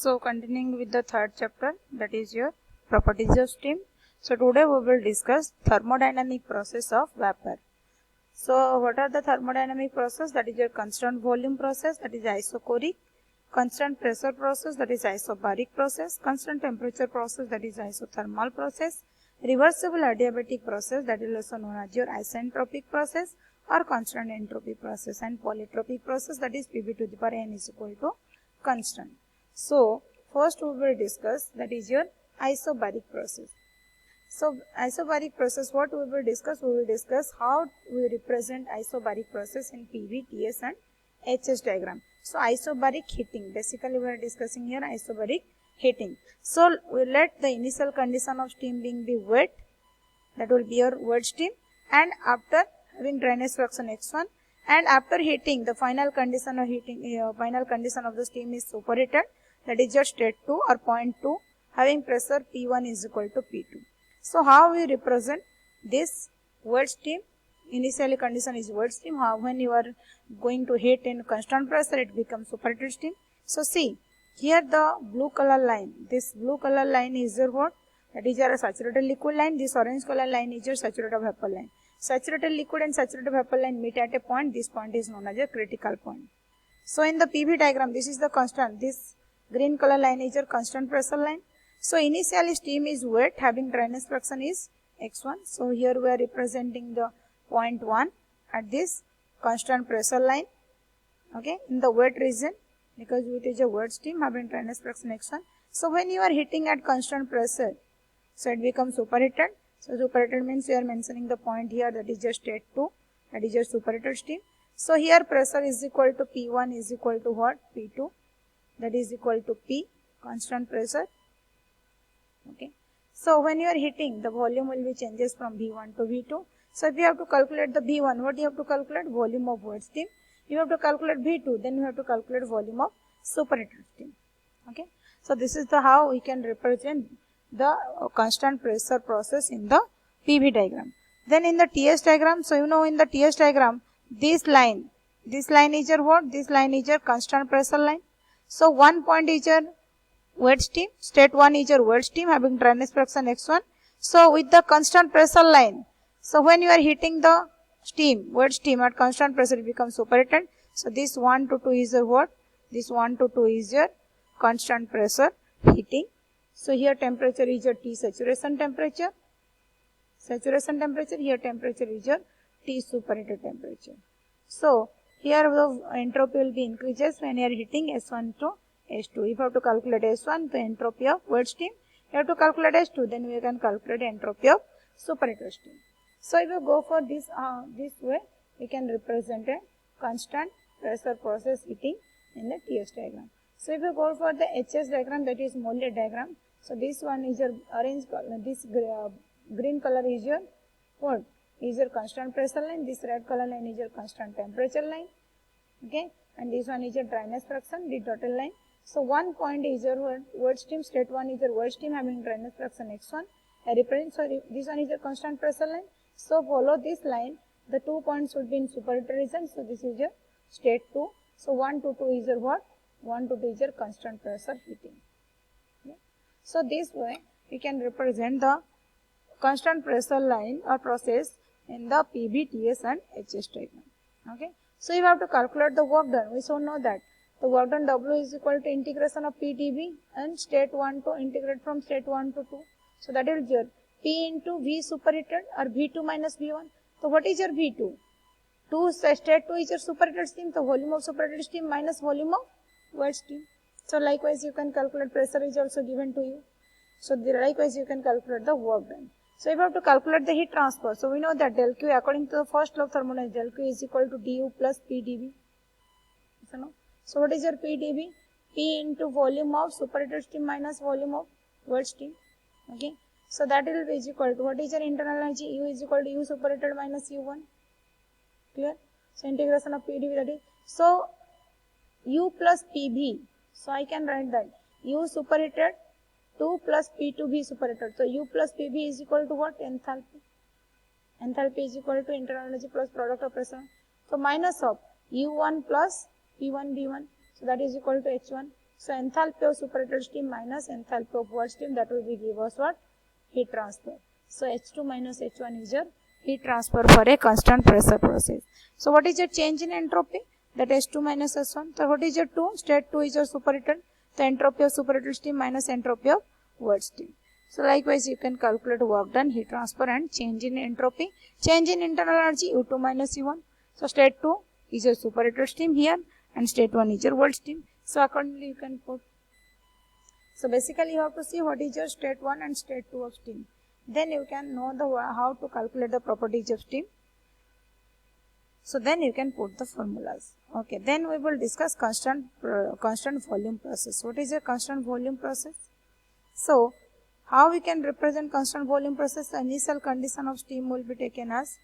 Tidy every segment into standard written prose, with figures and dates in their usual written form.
So continuing with the third chapter, that is your properties of steam. So today we will discuss thermodynamic process of vapor. So what are the thermodynamic process? That is your constant volume process, that is isochoric, constant pressure process, that is isobaric process, constant temperature process, that is isothermal process, reversible adiabatic process, that is also known as your isentropic process or constant entropy process, and polytropic process, that is Pv to the power n is equal to constant. So first we will discuss that is your isobaric process. So isobaric process, what we will discuss? We will discuss how we represent isobaric process in PV, TS and HS diagram. So isobaric heating, basically we are discussing here isobaric heating. So we let the initial condition of steam being be wet, that will be your wet steam, and after having drainage fraction x1, and after heating the final condition of heating, final condition of the steam is superheated, that is your state 2 or point 2, having pressure P1 is equal to P2. So how we represent this wet steam? Initially condition is wet steam. How when you are going to heat in constant pressure, it becomes superheated steam. So see here the blue color line. This blue color line is your what? That is your saturated liquid line. This orange color line is your saturated vapor line. Saturated liquid and saturated vapor line meet at a point. This point is known as a critical point. So in the PV diagram, this is the constant. This green color line is your constant pressure line. So initially steam is wet, having drainage fraction is x1. So here we are representing the point 1 at this constant pressure line, okay, in the wet region, because it is a wet steam having drainage fraction x1. So when you are heating at constant pressure, so it becomes superheated. So superheated means you are mentioning the point here, that is just state 2, that is your superheated steam. So here pressure is equal to P1 is equal to what? P2, that is equal to P, constant pressure. Okay. So when you are heating, the volume will be changes from V1 to V2. So if you have to calculate the V1, what you have to calculate? Volume of wet steam. You have to calculate V2, then you have to calculate volume of superheated steam. Okay. So this is the how we can represent the constant pressure process in the PV diagram. Then in the TS diagram, so you know in the TS diagram, this line is your what? This line is your constant pressure line. So one point is your wet steam, state 1 is your wet steam having drainage fraction x1. So with the constant pressure line, so when you are heating the steam, wet steam at constant pressure, it becomes superheated. So this 1 to 2 is your what? This 1 to 2 is your constant pressure heating. So here temperature is your T saturation temperature. Saturation temperature, here temperature is your T superheated temperature. So here the entropy will be increases when you are heating S1 to S2. If you have to calculate S1, the entropy of wet steam, you have to calculate S2, then we can calculate entropy of superheated steam. So if you go for this way, we can represent a constant pressure process heating in the TS diagram. So if you go for the HS diagram, that is Mollet diagram. So this one is your orange color, this green color is your what? Is your constant pressure line. This red color line is your constant temperature line. Okay, and this one is your drainage fraction, the total line. So one point is your wet steam, state 1 is your wet steam having drainage fraction x1. I represent, so this one is your constant pressure line. So follow this line, the 2 points would be in superheated region. So this is your state 2. So 1 to 2 is your what? 1 to 2 is your constant pressure heating. Okay. So this way we can represent the constant pressure line or process in the PV, TS and HS diagram. Okay. So you have to calculate the work done. We should know that the work done W is equal to integration of PdV and state 1 to integrate from state 1 to 2. So that is your P into V superheated or V2 minus V1. So what is your V2? State 2 is your superheated steam. So volume of superheated steam minus volume of wet steam. So likewise you can calculate pressure is also given to you. So likewise you can calculate the work done. So if you have to calculate the heat transfer, so we know that del Q according to the first law of thermodynamics, del Q is equal to du plus PdV. So what is your PdV? P into volume of superheated steam minus volume of wet steam. Okay. So that will be equal to, what is your internal energy? U is equal to U superheated minus U1. Clear? So integration of PdV, that is. So U plus PV. So I can write that U superheated 2 plus P2V superheated. So U plus PV is equal to what? Enthalpy. Enthalpy is equal to internal energy plus product of pressure. So minus of U1 plus P1 V1. So that is equal to H1. So enthalpy of superheated steam minus enthalpy of world steam, that will be give us what? Heat transfer. So H2 minus H1 is your heat transfer for a constant pressure process. So what is your change in entropy? That H2 minus S1. So what is your 2? State 2 is your superheated. The entropy of superheated steam minus entropy of world steam. So likewise you can calculate work done, heat transfer and change in entropy. Change in internal energy U2 minus U1. So state 2 is your superheated steam here and state 1 is your world steam. So accordingly you can put. So basically you have to see what is your state 1 and state 2 of steam. Then you can know how to calculate the properties of steam. So then you can put the formulas. Okay, then we will discuss constant volume process. What is a constant volume process? So how we can represent constant volume process? The initial condition of steam will be taken as,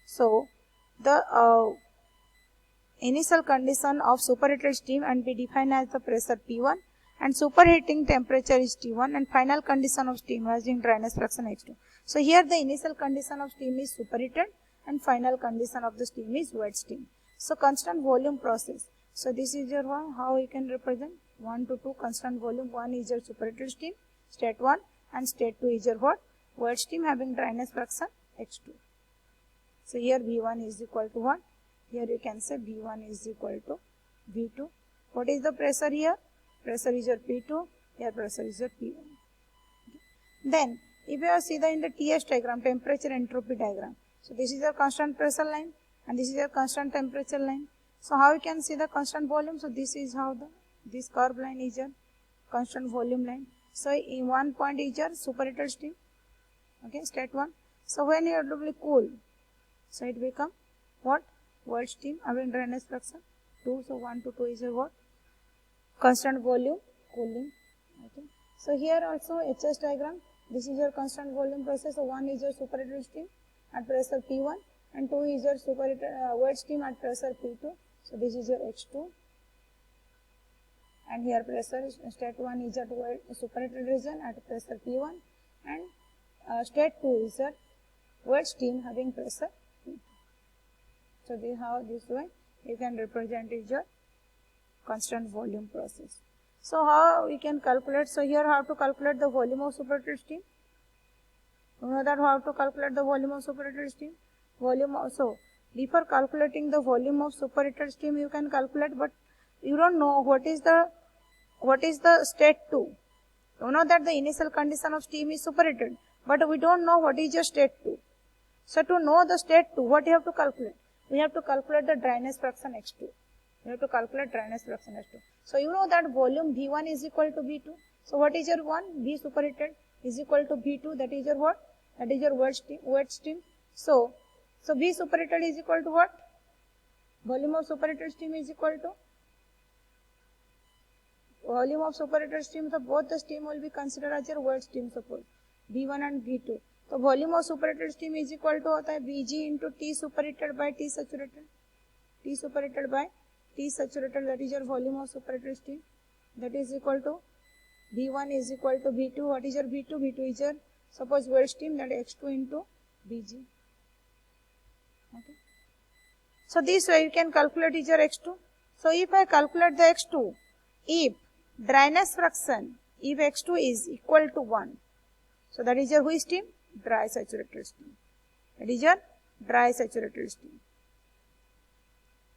so the initial condition of superheated steam and be defined as the pressure P1 and superheating temperature is T1 and final condition of steam as in dryness fraction H2. So here the initial condition of steam is superheated and final condition of the steam is wet steam. So constant volume process. So this is your one, how we can represent 1 to 2 constant volume. 1 is your superheated steam, state 1, and state 2 is your what? Wet steam having dryness fraction H2. So here V1 is equal to what? Here you can say V1 is equal to V2. What is the pressure here? Pressure is your P2, here pressure is your P1. Okay. Then if you see in the TS diagram, temperature entropy diagram. So this is your constant pressure line and this is your constant temperature line. So how you can see the constant volume? So this is how this curve line is your constant volume line. So in one point is your superheated steam. Okay, state 1. So when you have to be cool, so it become what? World steam having dryness fraction 2. So 1 to 2 is your what? Constant volume cooling. Okay. So here also HS diagram. This is your constant volume process. So 1 is your superheated steam at pressure P1 and 2 is your superheated wet steam at pressure P2. So this is your H2 and here pressure state 1 is at superheated region at pressure P1 and state 2 is your wet steam having pressure P2. So this how this way you can represent is your constant volume process. So how we can calculate? So here how to calculate the volume of superheated steam? You know that how to calculate the volume of superheated steam? Volume also. Before calculating the volume of superheated steam you can calculate, but you don't know what is the state 2. You know that the initial condition of steam is superheated, but we don't know what is your state 2. So to know the state 2, what you have to calculate? We have to calculate the dryness fraction H2. You have to calculate dryness fraction H2. So you know that volume V1 is equal to V2. So what is your 1? V superheated is equal to V2. That is your what? That is your wet steam. So V superheated is equal to what? Volume of superheated steam is equal to volume of superheated steam. So both the steam will be considered as your wet steam, suppose V1 and V2. So volume of superheated steam is equal to होता है Vg into T superheated by T saturated. T superheated by T saturated, that is your volume of superheated steam. That is equal to V1 is equal to V2. What is your V2? V2 is your suppose wet steam, that is X2 into Vg. Okay. So this way you can calculate is your X2. So if I calculate the X2, if dryness fraction, if X2 is equal to 1, so that is your which steam? Dry saturated steam. That is your dry saturated steam.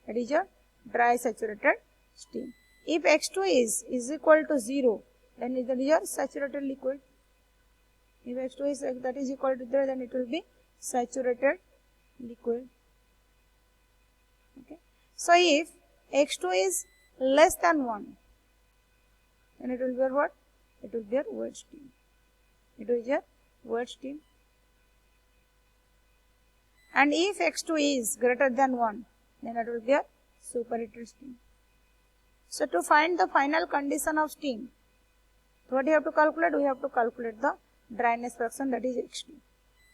That is your dry saturated steam. If X2 is equal to 0, then that is your saturated liquid. If X2 is that is equal to 0, then it will be saturated liquid. Okay. So if X2 is less than 1, then it will be your what? It will be your wet steam. It is your wet steam. And if X2 is greater than 1, then it will be your superheated steam. So to find the final condition of steam, what you have to calculate? We have to calculate the dryness fraction, that is X2.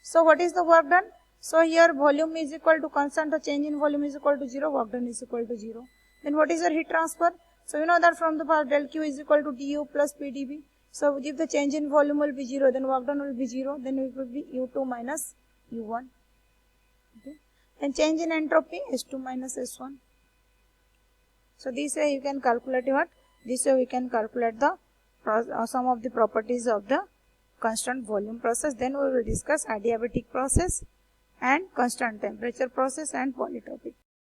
So what is the work done? So here volume is equal to constant, the change in volume is equal to 0, work done is equal to 0. Then what is your heat transfer? So you know that from the part del Q is equal to du plus PdV. So if the change in volume will be 0, then work done will be 0, then it will be U2 minus U1. Okay. Then change in entropy, S2 minus S1. So this way you can calculate what? This way we can calculate the some of the properties of the constant volume process. Then we will discuss adiabatic process and constant temperature process and polytropic.